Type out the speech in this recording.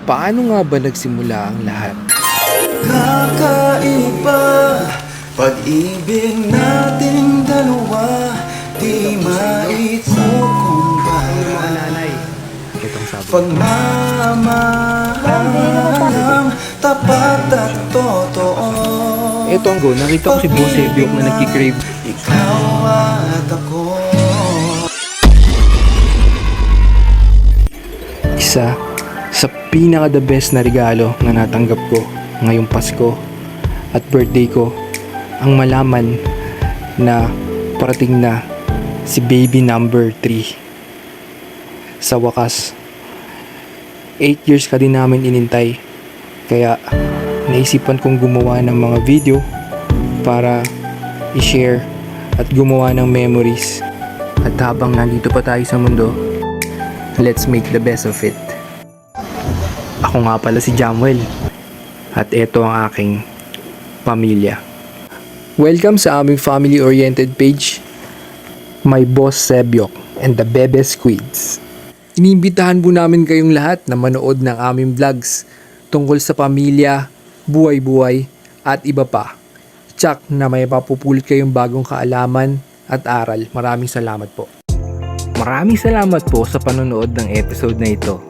Paano nga ba nagsimula ang lahat? Kakaiba, pag-ibig nating dalawa, di maikukumpara. Itong sabi. Pagmamahalang tapat at totoo. Ito ang go. Nakita ko si Boss Ebiok na nagkikrave. Ikaw at ako. Isa sa pinaka the best na regalo na natanggap ko ngayong Pasko at birthday ko ang malaman na parating na si baby number 3. Sa wakas, 8 years ka din namin inintay, kaya naisipan kong gumawa ng mga video para i-share at gumawa ng memories. At habang nandito pa tayo sa mundo, let's make the best of it. Ako nga pala si Jamuel at ito ang aking pamilya. Welcome sa aming family-oriented page, My Boss Sebiok and the Bebe Squids. Iniimbitahan po namin kayong lahat na manood ng aming vlogs tungkol sa pamilya, buhay-buhay at iba pa. Tsak na may papupulot kayong bagong kaalaman at aral. Maraming salamat po. Maraming salamat po sa panonood ng episode na ito.